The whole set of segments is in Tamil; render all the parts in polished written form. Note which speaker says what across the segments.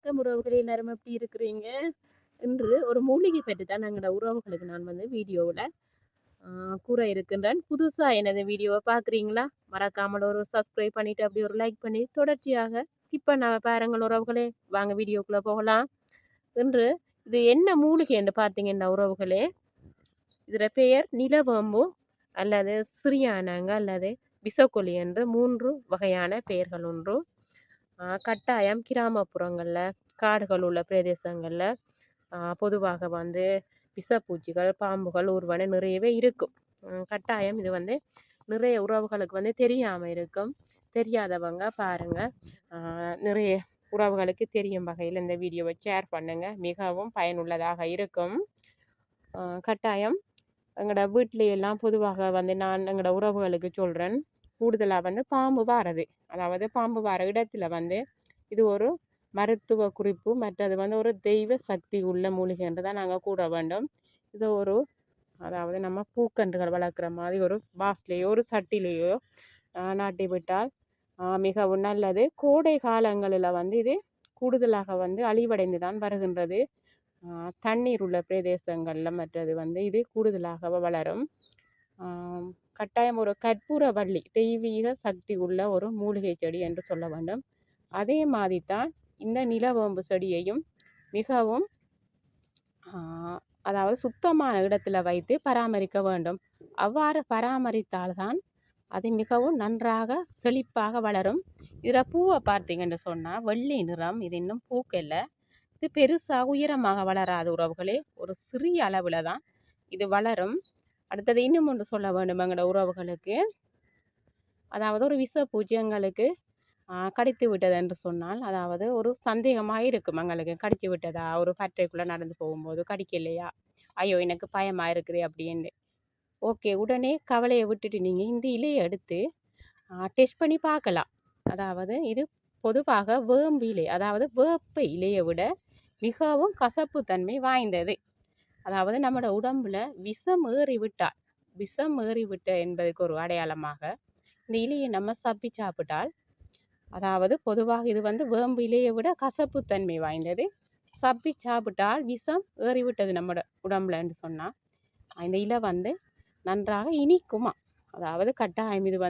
Speaker 1: வணக்கம் உறவுகளே, எல்லாரும் எப்படி இருக்கிறீங்க? இன்று ஒரு மூலிகை பற்றி தான் எங்களோட உறவுகளுக்கு நான் வீடியோவில் கூற இருக்கின்றேன். புதுசாக எனது வீடியோவை பார்க்குறீங்களா? மறக்காமல் ஒரு சப்ஸ்கிரைப் பண்ணிட்டு அப்படி ஒரு லைக் பண்ணி தொடர்ச்சியாக ஸ்கிப் பண்ண பாருங்கள் உறவுகளே. வாங்க வீடியோக்குள்ளே போகலாம். இன்று இது என்ன மூலிகை என்று பார்த்தீங்கன்னா உறவுகளே, இதில் பெயர் நிலவேம்பு அல்லது சிறியானங்க அல்லது விசக்கொல்லி என்று 3 வகையான பெயர்கள் உண்டு. கட்டாயம் கிராமப்புறங்களில் காடுகள் உள்ள பிரதேசங்களில் பொதுவாக விஷப்பூச்சிகள் பாம்புகள் ஊர்வன நிறையவே இருக்கும். கட்டாயம் இது நிறைய உறவுகளுக்கு தெரியாமல் இருக்கும். தெரியாதவங்க பாருங்கள், நிறைய உறவுகளுக்கு தெரியும் வகையில் இந்த வீடியோவை ஷேர் பண்ணுங்கள். மிகவும் பயனுள்ளதாக இருக்கும். கட்டாயம் எங்களோட வீட்டிலையெல்லாம் பொதுவாக நான் எங்களோட உறவுகளுக்கு சொல்கிறேன், கூடுதலாக பாம்பு வாரது, அதாவது பாம்பு வார இடத்துல இது ஒரு மருத்துவ குறிப்பு, மற்றது ஒரு தெய்வ சக்தி உள்ள மூலிகை என்று தான் நாங்கள் கூற வேண்டும். இது ஒரு அதாவது நம்ம பூக்கன்றுகள் வளர்க்குற மாதிரி ஒரு பாஸ்லேயோ ஒரு சட்டிலேயோ நாட்டி விட்டால் மிகவும் நல்லது. கோடை காலங்களில் இது கூடுதலாக அழிவடைந்து தான் வருகின்றது. தண்ணீர் உள்ள பிரதேசங்களில் மற்றது இது கூடுதலாக வளரும். கட்டாயம் ஒரு கற்பூரவள்ளி தெய்வீக சக்தி உள்ள ஒரு மூலிகை செடி என்று சொல்ல வேண்டும். அதே மாதிரி தான் இந்த நிலவேம்பு செடியையும் மிகவும் அதாவது சுத்தமான இடத்துல வைத்து பராமரிக்க வேண்டும். அவ்வாறு பராமரித்தால்தான் அது மிகவும் நன்றாக செழிப்பாக வளரும். இதில் பூவை பார்த்தீங்கன்னு சொன்னால் வெள்ளை நிறம், இது இன்னும் பூக்கல்ல. இது பெருசாக உயரமாக வளராது உறவுகளே, ஒரு சிறிய அளவில் தான் இது வளரும். அடுத்தது இன்னும் ஒன்று சொல்ல வேண்டும் எங்களோட உறவுகளுக்கு, அதாவது ஒரு விஷப்பூச்சி எங்களுக்கு கடித்து விட்டது என்று சொன்னால், அதாவது ஒரு சந்தேகமாக இருக்கும் எங்களுக்கு, கடித்து விட்டதா, ஒரு ஃபேக்டரிக்குள்ளே நடந்து போகும்போது கடிக்கலையா, ஐயோ எனக்கு பயமாக இருக்குது அப்படின்னு. ஓகே, உடனே கவலையை விட்டுட்டு நீங்கள் இந்த இலையை எடுத்து டெஸ்ட் பண்ணி பார்க்கலாம். அதாவது இது பொதுவாக வேம்பு இலை, அதாவது வேப்ப இலையை விட மிகவும் கசப்பு தன்மை வாய்ந்தது. அதாவது நம்மளோட உடம்புல விஷம் ஏறிவிட்ட என்பதற்கு ஒரு அடையாளமாக இந்த இலையை நம்ம சப்பி சாப்பிட்டால், அதாவது பொதுவாக இது வேம்பு இலையை விட கசப்பு தன்மை வாய்ந்தது. சப்பி சாப்பிட்டால் விஷம் ஏறிவிட்டது நம்மளோட உடம்புலன்னு சொன்னால் இந்த இலை நன்றாக இனிக்குமா. அதாவது கட்டாயம் இது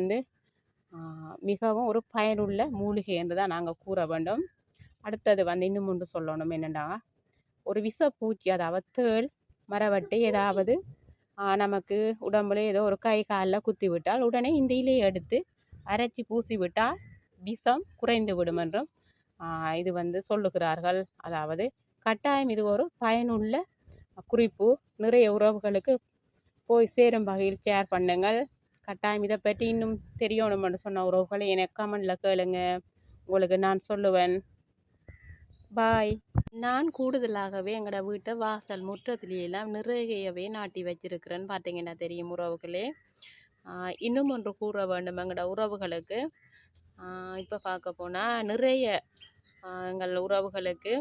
Speaker 1: மிகவும் ஒரு பயனுள்ள மூலிகை என்று தான் நாங்கள் கூற வேண்டும். அடுத்தது இன்னும் ஒன்று சொல்லணும் என்னென்னா, ஒரு விஷப்பூச்சி அதாவது தேள் மரவட்டை ஏதாவது நமக்கு உடம்புல ஏதோ ஒரு கை காலில் குத்தி விட்டால் உடனே இந்த இலையை எடுத்து அரைச்சி பூசி விட்டால் விஷம் குறைந்து விடும் என்றும் இது சொல்லுகிறார்கள். அதாவது கட்டாயம் இது ஒரு பயனுள்ள குறிப்பு. நிறைய உறவுகளுக்கு போய் சேரும் வகையில் ஷேர் பண்ணுங்கள். கட்டாயம் இதை பற்றி இன்னும் தெரியணும்னு சொன்ன உறவுகளை எனக்கு கமெண்டில் கேளுங்க, உங்களுக்கு நான் சொல்லுவேன். பாய். நான் கூடுதலாகவே எங்களோட வீட்டை வாசல் முற்றத்திலையெல்லாம் நிறையவே நாட்டி வச்சிருக்கிறேன்னு பார்த்தீங்கன்னா தெரியும் உறவுகளே. இன்னும் ஒன்று கூற வேண்டும் எங்களோட உறவுகளுக்கு. இப்போ பார்க்க போனால் நிறைய எங்கள் உறவுகளுக்கு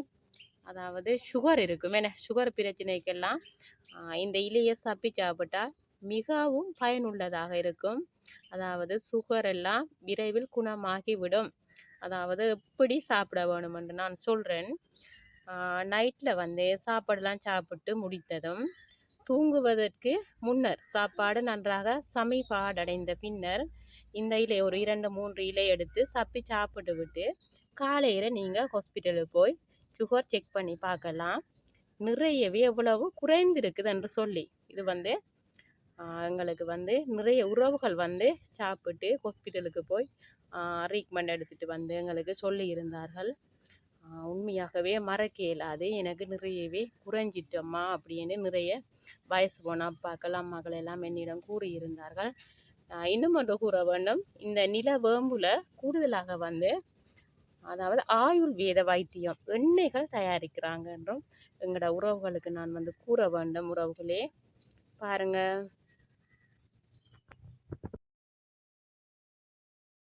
Speaker 1: அதாவது சுகர் இருக்கும். சுகர் பிரச்சனைக்கெல்லாம் இந்த இலையை சப்பி சாப்பிட்டால் மிகவும் பயனுள்ளதாக இருக்கும். அதாவது சுகர் எல்லாம் விரைவில் குணமாகிவிடும். அதாவது எப்படி சாப்பிட வேணும் என்று நான் சொல்கிறேன். நைட்டில் சாப்பாடெல்லாம் சாப்பிட்டு முடித்ததும் தூங்குவதற்கு முன்னர் சாப்பாடு நன்றாக சமைப்பாடடைந்த பின்னர் இந்த இலை ஒரு 2-3 இலை எடுத்து சப்பி சாப்பிட்டு விட்டு காலையில் நீங்கள் ஹாஸ்பிட்டலுக்கு போய் சுகர் செக் பண்ணி பார்க்கலாம். நிறையவே எவ்வளவு குறைந்திருக்குது என்று சொல்லி இது எங்களுக்கு நிறைய உறவுகள் சாப்பிட்டு ஹாஸ்பிட்டலுக்கு போய் ட்ரீட்மெண்ட் எடுத்துகிட்டு எங்களுக்கு சொல்லி இருந்தார்கள். உண்மையாகவே மறக்க இயலாது. எனக்கு நிறையவே குறைஞ்சிட்டோம்மா அப்படின்னு நிறைய வயசு போன அப்பாக்கள் அம்மாக்கள் எல்லாம் என்னிடம் கூறியிருந்தார்கள். இன்னும் ஒன்று கூற வேண்டும், இந்த நிலவேம்புல கூடுதலாக அதாவது ஆயுர்வேத வைத்தியம் எண்ணெய்கள் தயாரிக்கிறாங்க என்றும் எங்களோட உறவுகளுக்கு நான் கூற வேண்டும் உறவுகளே. பாருங்கள்.